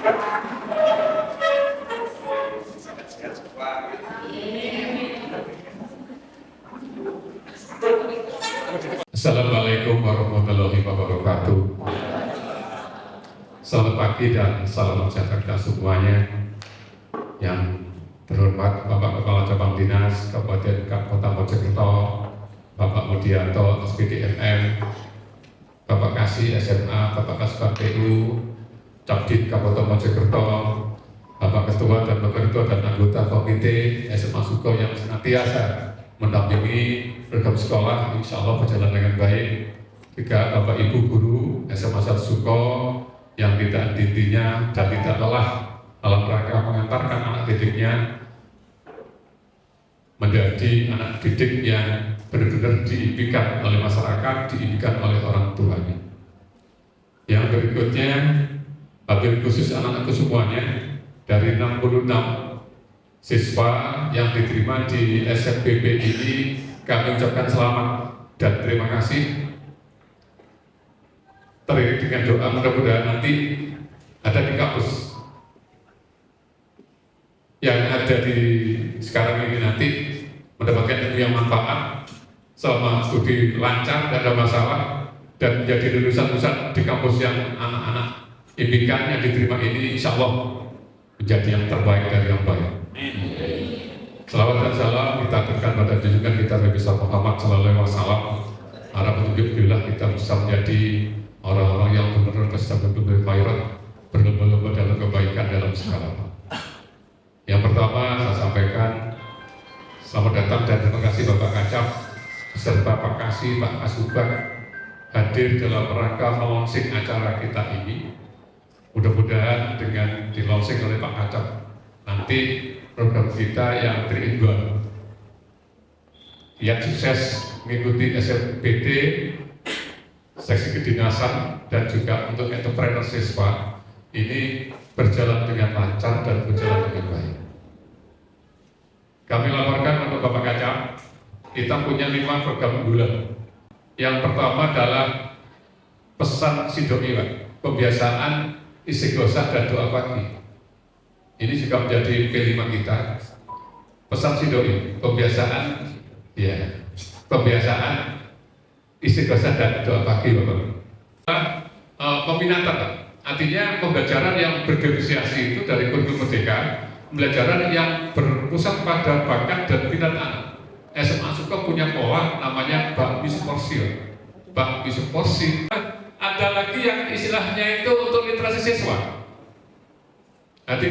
Assalamualaikum warahmatullahi wabarakatuh. Selamat pagi dan salam sejahtera semuanya. Yang terhormat Bapak Kepala Cabang Dinas Kabupaten Kota Mojokerto, Bapak Mudianto SPDMM, Bapak Kasih SMA, Bapak Kasbah PU, Cabdit Kabupaten Mojokerto, Bapak Ketua dan Wakil Ketua dan anggota Komite SMA Suko yang senantiasa mendampingi program sekolah, insya Allah berjalan dengan baik. Juga Bapak Ibu Guru SMA 1 Suko yang tidak henti-hentinya dan tidak lelah dalam rangka mengantarkan anak didiknya menjadi anak didik yang benar-benar diimpikan oleh masyarakat, diimpikan oleh orang tuanya. Yang berikutnya, wabil khusus anak-anakku semuanya, dari 66 siswa yang diterima di SMPB ini, kami ucapkan selamat dan terima kasih. Teriring dengan doa, mudah-mudahan nanti ada di kampus yang ada di sekarang ini nanti mendapatkan ilmu yang manfaat selama studi lancar, tidak ada masalah, dan menjadi lulusan-lulusan di kampus yang anak-anak impikan yang diterima ini, insya Allah menjadi yang terbaik dari yang baik. Selawat dan salam kita aturkan pada junjungan kita Nabi Muhammad Sallallahu Alaihi Wasallam. Harap petunjuk billah kita bisa menjadi orang-orang yang benar-benar bersahabat khairat, berlomba-lomba dalam kebaikan dalam segala hal. Yang pertama saya sampaikan selamat datang dan terima kasih Bapak Kacap beserta Pak Kasih, Pak Kasubag hadir dalam rangka melaunching acara kita ini. Mudah-mudahan dengan di-launching oleh Pak Kacap nanti program kita yang terimbang yang sukses mengikuti SMPT, seksi kedinasan dan juga untuk entrepreneur siswa ini berjalan dengan lancar dan berjalan dengan baik. Kami laporkan untuk Bapak Kacap, kita punya 5 program unggulan. Yang pertama adalah pesan Sidoi, pembiasaan istighosah dan doa pagi. Ini juga menjadi P5 kita. Pesan Sidoi, pembiasaan istighosah dan doa pagi, Bapak. Peminatan, artinya pembelajaran yang berdifferensiasi itu dari kurikulum merdeka, pembelajaran yang berpusat pada bakat dan minat anak. SMA Suko punya pola namanya bakmi seporsi. Bakmi seporsi. Ada lagi yang istilahnya itu untuk literasi siswa. Jadi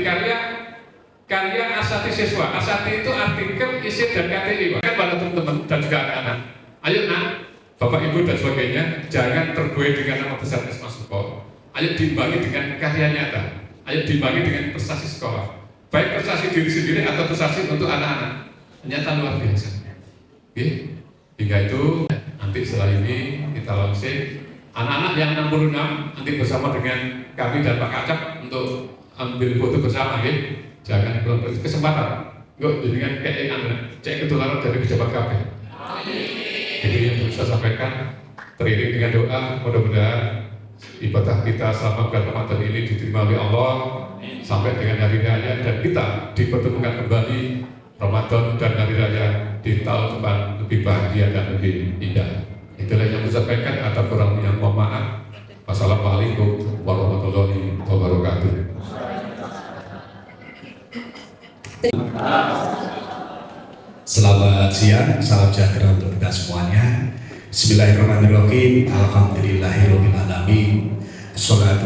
karya Asati siswa. Asati itu artikel, isi dan KTI. Kan pada teman-teman dan juga anak-anak. Ayo nak, Bapak Ibu dan sebagainya, jangan terbuai dengan nama besar SMA Suko. Ayo diimbangi dengan karya nyata. Ayo diimbangi dengan prestasi sekolah. Baik prestasi diri sendiri atau prestasi untuk anak-anak. Ternyata luar biasa. Oke, hingga itu nanti setelah ini kita launching anak-anak yang 66 nanti bersama dengan kami dan Pak Kacap untuk ambil foto bersama, ya. Jangan belum kesempatan. Yuk, dengan cek ketularan dari pejabat KB. Jadi yang bisa sampaikan teriring dengan doa, mudah-mudahan ibadah kita selama bulan Ramadan ini diterima oleh Allah sampai dengan hari raya dan kita dipertemukan kembali Ramadan dan hari raya di tahun depan lebih bahagia dan lebih indah. Itulah yang saya sampaikan, ada kurang yang mohon maaf. Wassalamualaikum warahmatullahi wabarakatuh. Selamat siang, salam sejahtera untuk kita semuanya. Bismillahirrahmanirrahim. Alhamdulillahirabbil alamin. Assalatu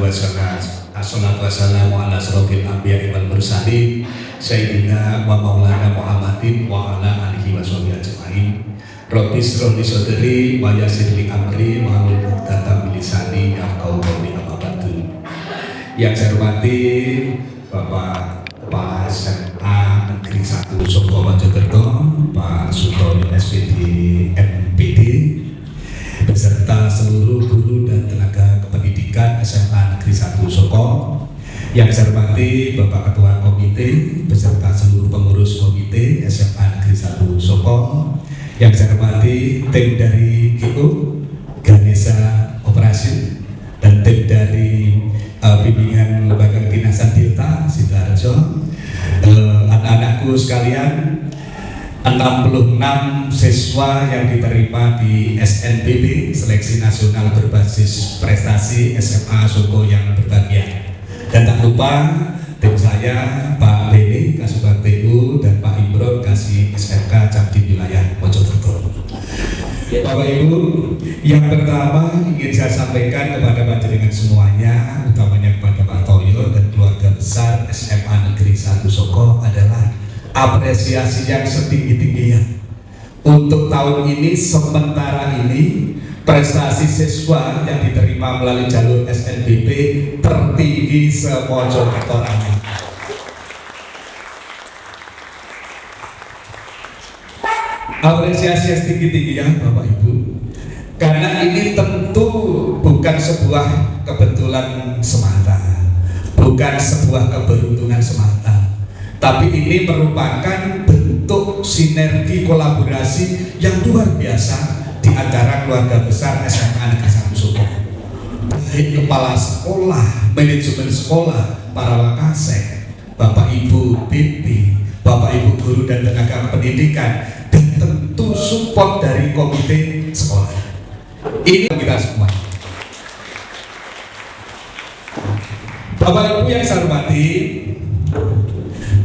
wassalamu ala asrofil anbiya'i wal mursalin Sayyidina wa maulana Muhammadin wa ala alihi wa sahbihi ajma'in. Rabbi shrah li sadri wa yassir li amri wa hlul 'uqdatam min lisani yafqahu qawli amma ba'du. Yang saya hormati Bapak Kepala SMA Negeri 1 Suko Mojokerto, Pak Suto SPD MPD, beserta seluruh guru dan tenaga kependidikan SMA Negeri 1 Suko. Yang saya hormati Bapak Ketua Komite beserta seluruh pengurus Komite SMA Negeri 1 Suko. Yang saya hormati tim dari GO Ganesha Operasi dan tim dari bimbingan lembaga kedinasan 26 siswa yang diterima di SNBP Seleksi Nasional Berbasis Prestasi SMA Suko yang berbahagia. Dan tak lupa tim saya Pak Beni Kasubag TU dan Pak Imron Kasih SMK Cabdi Wilayah Mojokerto. Bapak Ibu, yang pertama ingin saya sampaikan kepada panjenengan semuanya, utamanya kepada Pak Toyo dan keluarga besar SMA Negeri 1 Soko adalah apresiasi yang setinggi-tingginya. Untuk tahun ini, sementara ini prestasi siswa yang diterima melalui jalur SNBP tertinggi se-Mojokerto. Apresiasi yang setinggi-tingginya Bapak Ibu, karena ini tentu bukan sebuah kebetulan semata, bukan sebuah keberuntungan semata, tapi ini merupakan bentuk sinergi kolaborasi yang luar biasa di antara keluarga besar SMA Negeri 1 Soko. Baik kepala sekolah, manajemen sekolah, para wakasek, Bapak Ibu BP, Bapak Ibu guru dan tenaga pendidikan, dan tentu support dari komite sekolah. Ini kita semua. Bapak Ibu yang saya hormati,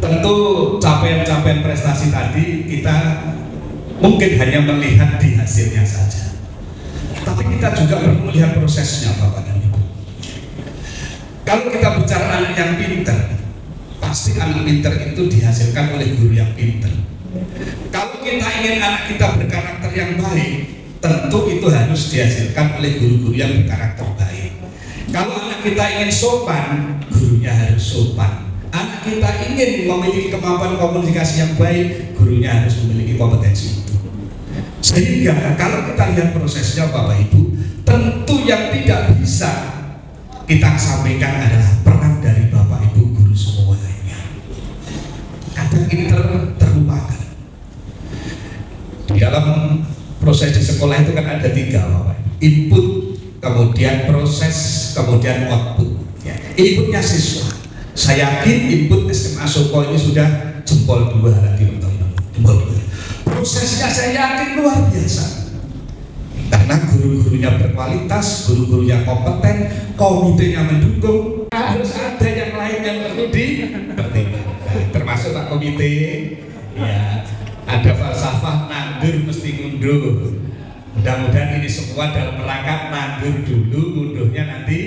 tentu capaian-capaian prestasi tadi kita mungkin hanya melihat di hasilnya saja, tapi kita juga perlu melihat prosesnya Bapak dan Ibu. Kalau kita bicara anak yang pinter, pasti anak pinter itu dihasilkan oleh guru yang pinter. Kalau kita ingin anak kita berkarakter yang baik, tentu itu harus dihasilkan oleh guru-guru yang berkarakter baik. Kalau anak kita ingin sopan, gurunya harus sopan. Anak kita ingin memiliki kemampuan komunikasi yang baik, gurunya harus memiliki kompetensi itu. Sehingga kalau kita lihat prosesnya Bapak Ibu, tentu yang tidak bisa kita sampaikan adalah peran dari Bapak Ibu guru semuanya. Kadang ini terlupakan. Di dalam proses di sekolah itu kan ada 3 Bapak Ibu. Input, kemudian proses, kemudian output. Inputnya siswa. Saya yakin input SMA Soko ini sudah jempol 2 lagi teman-teman. Jempol 2. Prosesnya saya yakin luar biasa. Karena guru-gurunya berkualitas, guru-gurunya kompeten, komitenya mendukung. Harus ada yang lain yang perlu dipertimbangkan. Termasuk Pak Komite, ya, ada falsafah nandur mesti ngunduh. Mudah-mudahan ini semua dalam rangka nandur dulu, ngunduhnya nanti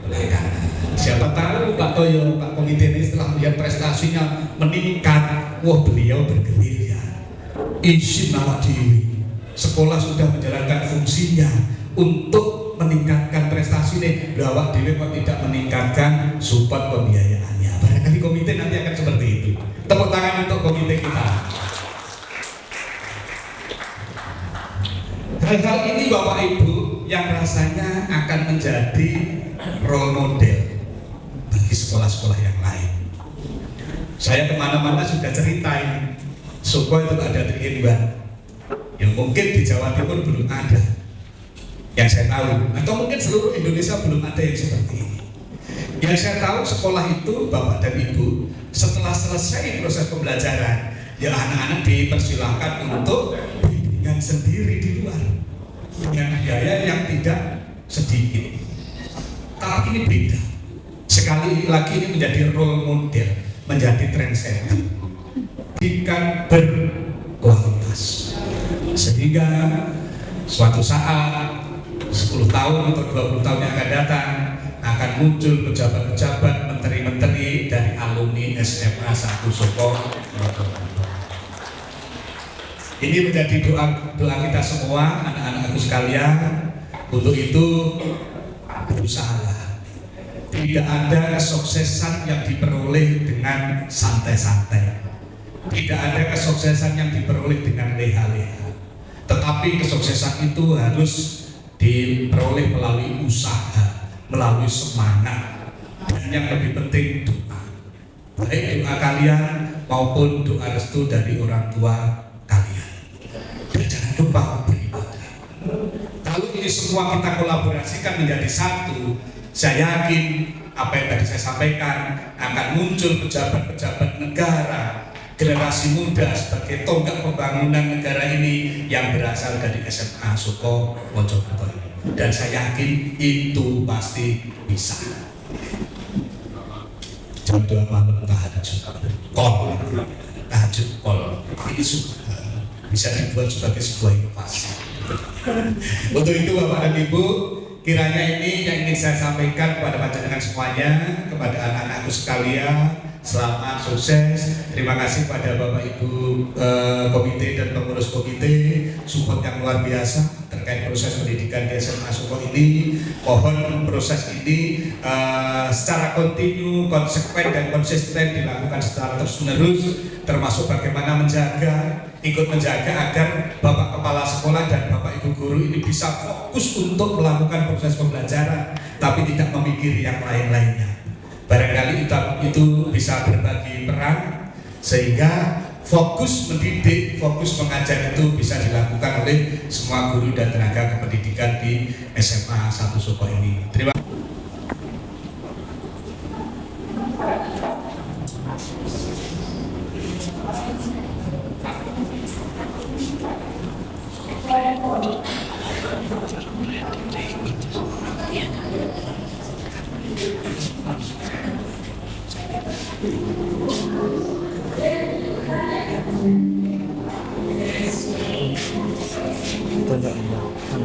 belakangan. Siapa tahu Pak Toyo, Pak Komite ini setelah melihat prestasinya meningkat, wah beliau bergerilya. Izin awak dewi, sekolah sudah menjalankan fungsinya untuk meningkatkan prestasi nih. Awak dewi kok tidak meningkatkan support pembiayaannya. Barangkali komite nanti akan seperti itu. Tepuk tangan untuk komite kita. Hal-hal ini Bapak Ibu yang rasanya akan menjadi role model bagi sekolah-sekolah yang lain. Saya kemana-mana sudah ceritain Soko itu ada 3 Mbak, yang mungkin di Jawa Timur belum ada, yang saya tahu, atau mungkin seluruh Indonesia belum ada yang seperti ini. Yang saya tahu sekolah itu Bapak dan Ibu setelah selesai proses pembelajaran, ya anak-anak dipersilahkan untuk bimbingan sendiri di luar dengan biaya yang tidak sedikit. Tapi ini beda. Sekali lagi ini menjadi role model, menjadi trendsetter, ikan berkualitas, sehingga suatu saat 10 tahun atau 20 tahun yang akan datang akan muncul pejabat-pejabat, menteri-menteri dari alumni SMA 1 Soko. Ini menjadi doa kita semua, anak-anakku sekalian. Untuk itu berusahalah. Tidak ada kesuksesan yang diperoleh dengan santai-santai. Tidak ada kesuksesan yang diperoleh dengan leha-leha. Tetapi kesuksesan itu harus diperoleh melalui usaha, melalui semangat, dan yang lebih penting doa. Baik doa kalian maupun doa restu dari orang tua kalian. Dan jangan lupa beribadah. Kalau ini semua kita kolaborasikan menjadi satu, saya yakin apa yang tadi saya sampaikan akan muncul pejabat-pejabat negara generasi muda sebagai tonggak pembangunan negara ini yang berasal dari SMA Suko Mojokerto ini. Dan saya yakin itu pasti bisa. Jam 2 malam tahajud kol itu bisa dibuat sebagai sebuah inovasi. Untuk itu Bapak dan Ibu, kiranya ini yang ingin saya sampaikan kepada panjenengan semuanya, kepada anak-anakku sekalian. Selamat, sukses. Terima kasih pada Bapak Ibu komite dan pengurus komite, support yang luar biasa terkait proses pendidikan di SMA Suko ini. Mohon proses ini secara kontinu, konsekuen dan konsisten dilakukan secara terus-menerus, termasuk bagaimana ikut menjaga agar Bapak Kepala Sekolah dan Bapak Ibu Guru ini bisa fokus untuk melakukan proses pembelajaran, tapi tidak memikir yang lain-lainnya. Barangkali itu bisa berbagi peran sehingga fokus mendidik, fokus mengajar itu bisa dilakukan oleh semua guru dan tenaga kependidikan di SMA 1 Suko ini. Terima kasih.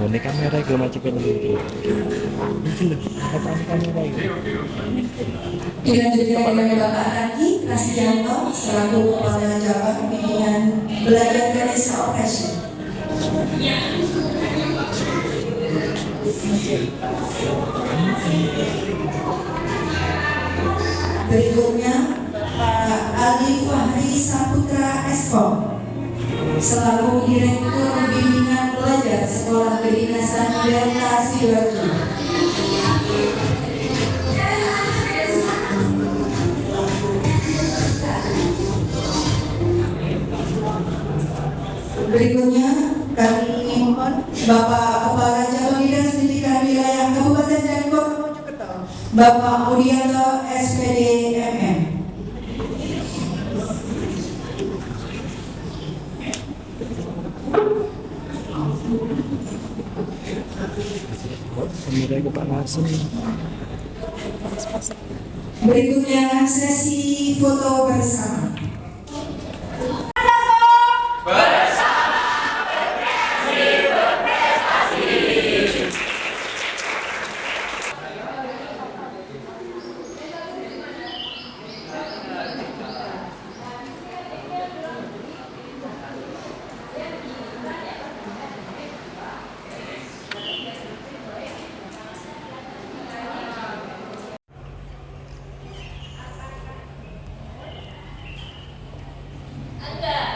Ini kamera itu macam ini. Kamera itu. Dilanjutkan oleh Bapak Raki Rasianto selaku Kepala Cabang Pembinaan Belajar Ganesha Operation. Berikutnya Pak Ali Fahri Saputra Eskom selaku Direktur Bimbingan Pelajar Sekolah Kedinasan Delta Sidoarjo. Berikutnya kami mohon Bapak Kepala Cabang Dinas Pendidikan Wilayah Kabupaten dan Kota Mojokerto, Bapak Mudianto SPD MM. Kamera itu Pak langsung. Berikutnya sesi foto bersama.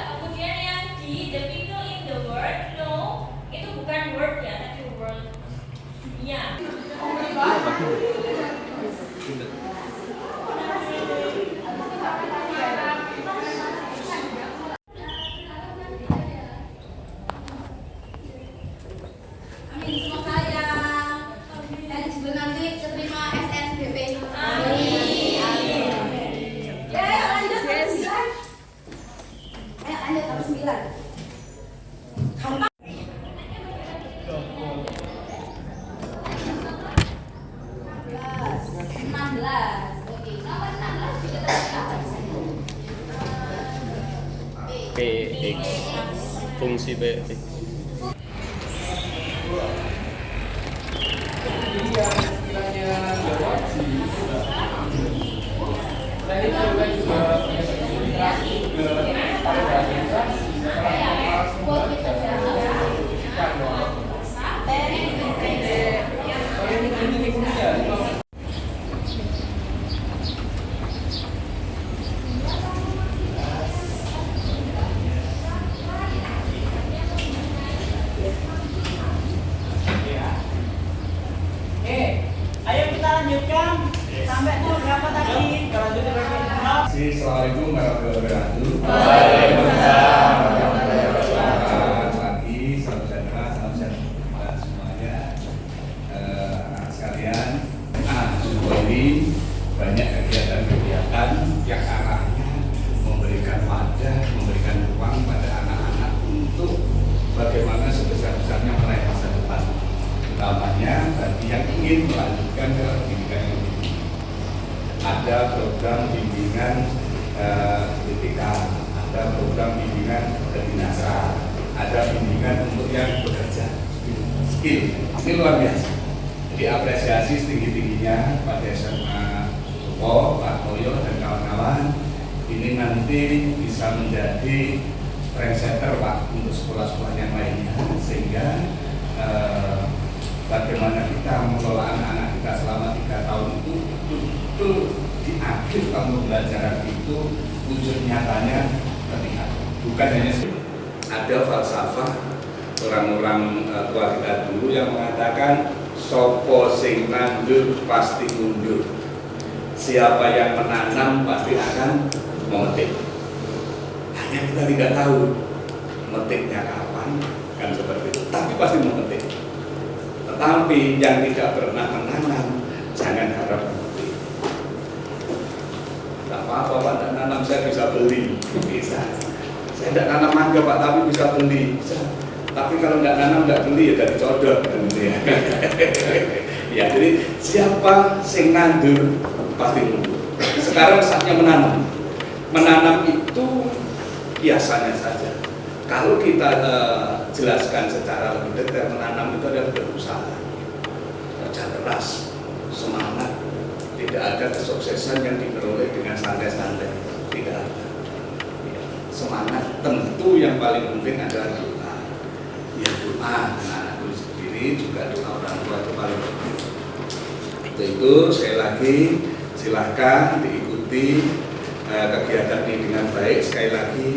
Kemudian yang di the people in the world, no, itu bukan word ya, tapi world. Iya. Amin, semoga yang sebelum nanti terima SNBP. Amin. Ya, lanjut nomor 9. Lanjut nomor 9. Kamu 16. Oke, nomor 16 juga PX fungsi PX Ayo kita lanjutkan sampai tuh berapa tadi? Kita lanjutin lagi. Assalamualaikum warahmatullahi wabarakatuh. Waalaikumsalam warahmatullahi wabarakatuh. Selamat pagi, salam sejahtera, salam sejahtera semuanya. Anak sekalian, Suko ini banyak kegiatan-kegiatan yang arahnya memberikan wadah ingin melanjutkan dalam pendidikan yang lebih tinggi. Ada program bimbingan pendidikan, ada program bimbingan kedinasan, ada bimbingan untuk yang bekerja, skill. Ini luar biasa. Jadi apresiasi setinggi-tingginya pada SMA Pak Toyo dan kawan-kawan. Ini nanti bisa menjadi trendsetter Pak untuk sekolah-sekolah yang lainnya, sehingga bagaimana kita mengelola anak-anak kita selama 3 tahun itu betul-betul di akhir tahun pembelajaran itu wujud nyatanya terlihat. Bukan hanya ada falsafah orang-orang tua kita dulu yang mengatakan sopo sing nandur pasti mundur, siapa yang menanam pasti akan memetik. Hanya kita tidak tahu memetiknya kapan, kan seperti itu, tapi pasti memetik. Tetapi yang tidak pernah menanam jangan harap memetik. Tidak apa-apa Pak, tidak nanam saya bisa beli, bisa. Saya tidak nanam mangga Pak, tapi bisa beli, bisa. Tapi kalau tidak nanam tidak beli ya dari codot, gitu ya. Ya, jadi siapa sing nandur pasti mundur. Sekarang saatnya menanam. Menanam itu biasanya saja. Kalau kita jelaskan secara lebih detail, menanam itu adalah berusaha, kerja keras, semangat. Tidak ada kesuksesan yang diperoleh dengan santai-santai. Tidak ada. Semangat tentu yang paling penting adalah doa. Ya doa anak-anakku sendiri juga doa orang tua itu paling penting. Itu sekali lagi silahkan diikuti kegiatan ini dengan baik. Sekali lagi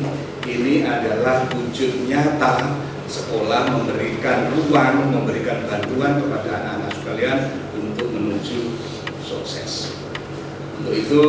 ini adalah wujud nyata sekolah memberikan ruang, memberikan bantuan kepada anak-anak sekalian untuk menuju sukses. Untuk itu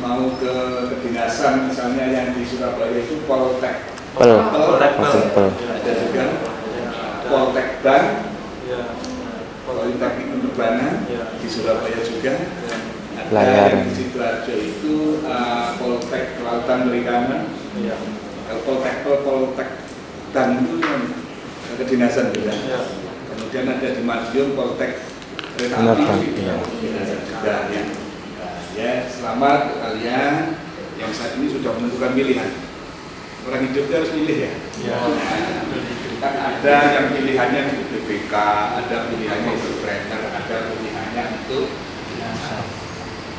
mau ke kedinasan misalnya yang di Surabaya itu Poltek, ada juga Poltek Bank, Politeknik Penerbangan di Surabaya juga, ada yang di Sidoarjo itu Poltek Kelautan Perikanan, Poltek Dan itu kedinasan juga. Kemudian ada di Madiun Poltek Kereta Api kedinasan juga ya. Ya, selamat untuk kalian yang saat ini sudah menentukan pilihan. Orang hidup harus milih ya. Kan ada yang pilihannya di BPK, ada pilihannya entrepreneur, ada pilihannya untuk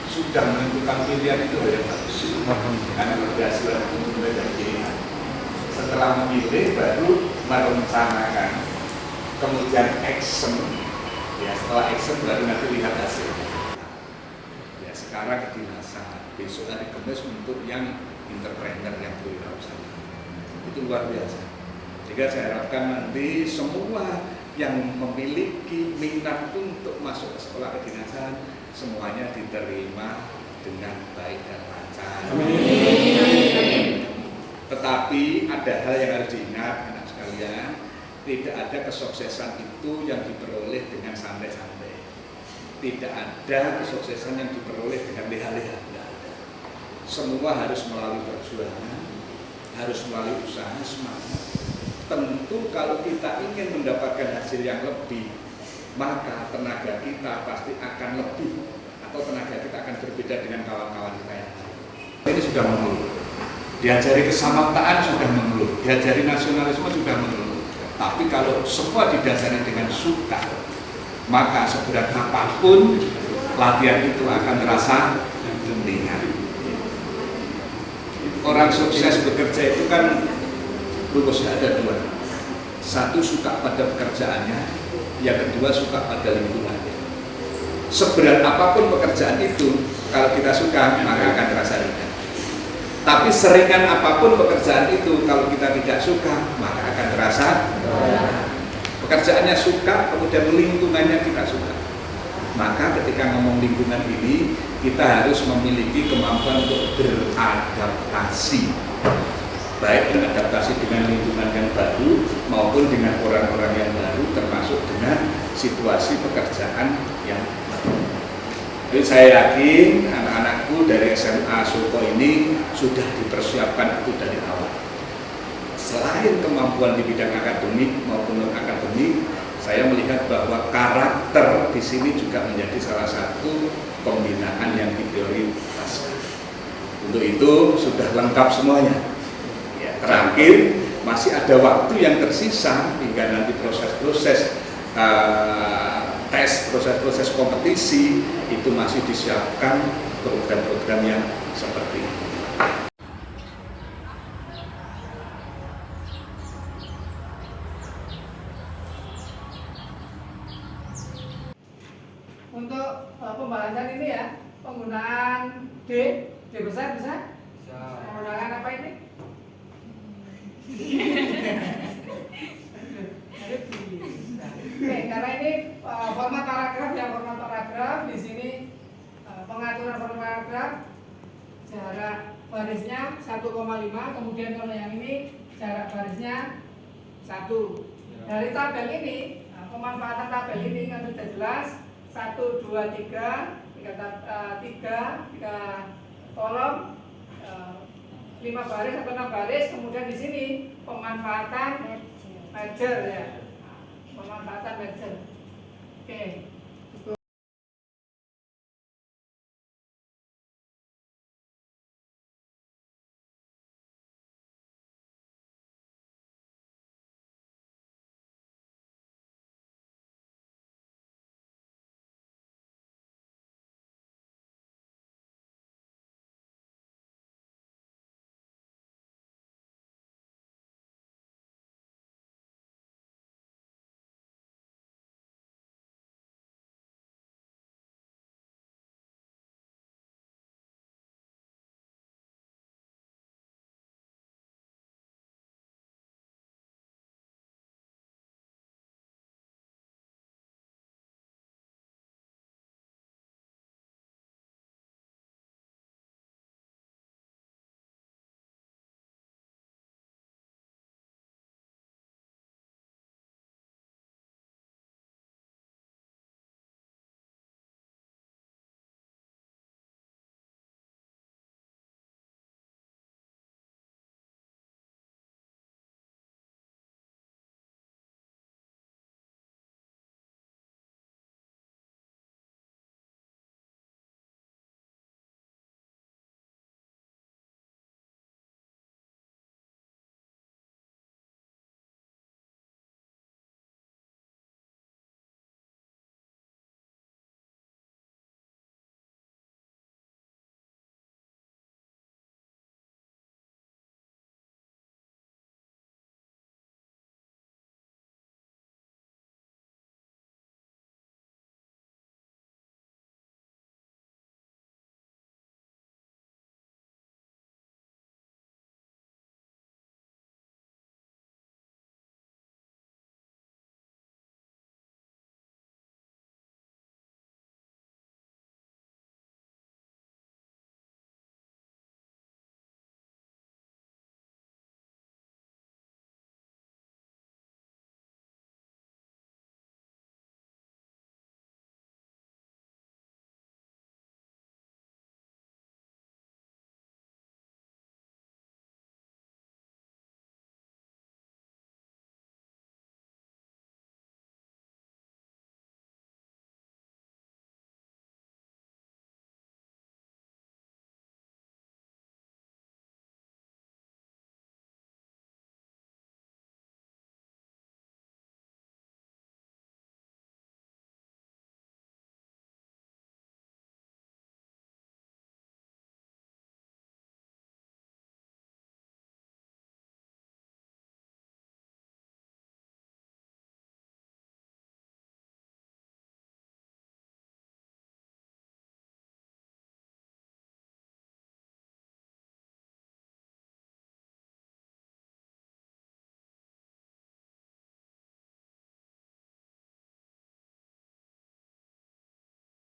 sudah menentukan pilihan itu yang bagus. Karena keberhasilan itu dari pilihan. Setelah memilih baru merencanakan, kemudian action. Ya, setelah action baru nanti lihat hasilnya. Sekarang kedinasan, besok hari Kamis untuk yang entrepreneur yang berwirausaha. Itu luar biasa. Sehingga saya harapkan nanti semua yang memiliki minat untuk masuk ke sekolah kedinasan semuanya diterima dengan baik dan lancar. Amin. Tetapi ada hal yang harus diingat anak sekalian, tidak ada kesuksesan itu yang diperoleh dengan santai-santai. Tidak ada kesuksesan yang diperoleh dengan leha-leha. Semua harus melalui perjuangan, harus melalui usaha, semangat. Tentu kalau kita ingin mendapatkan hasil yang lebih, maka tenaga kita pasti akan lebih, atau tenaga kita akan berbeda dengan kawan-kawan kita yang lain. Ini sudah mengeluh. Diajari kesamaptaan sudah mengeluh, diajari nasionalisme sudah mengeluh. Tapi kalau semua didasari dengan suka, maka seberat apapun latihan itu akan terasa ringan. Orang sukses bekerja itu kan rumusnya ada dua. Satu suka pada pekerjaannya, yang kedua suka pada lingkungannya. Seberat apapun pekerjaan itu, kalau kita suka maka akan terasa ringan. Tapi seringan apapun pekerjaan itu, kalau kita tidak suka maka akan terasa berat. Pekerjaannya suka, kemudian lingkungannya kita suka. Maka ketika ngomong lingkungan ini, kita harus memiliki kemampuan untuk beradaptasi. Baik beradaptasi dengan lingkungan yang baru maupun dengan orang-orang yang baru, termasuk dengan situasi pekerjaan yang baru. Jadi saya yakin anak-anakku dari SMA Suko ini sudah dipersiapkan itu dari awal. Selain kemampuan di bidang akademik maupun non-akademik, saya melihat bahwa karakter di sini juga menjadi salah satu pembinaan yang diprioritaskan. Untuk itu sudah lengkap semuanya. Ya, terakhir masih ada waktu yang tersisa hingga nanti proses-proses tes, proses-proses kompetisi itu masih disiapkan program-program yang seperti ini. Untuk pembahasan ini ya, penggunaan D besar bisa? Menggunakan apa ini? Oke, karena ini format paragraf ya, format paragraf di sini pengaturan format paragraf jarak barisnya 1,5, kemudian kalau yang ini jarak barisnya 1. Dari tabel ini, pemanfaatan tabel ini kan sudah jelas. 1, 2, 3, 3 kolom, 5 baris atau 6 baris. Kemudian di sini pemanfaatan merger ya, pemanfaatan merger. Oke.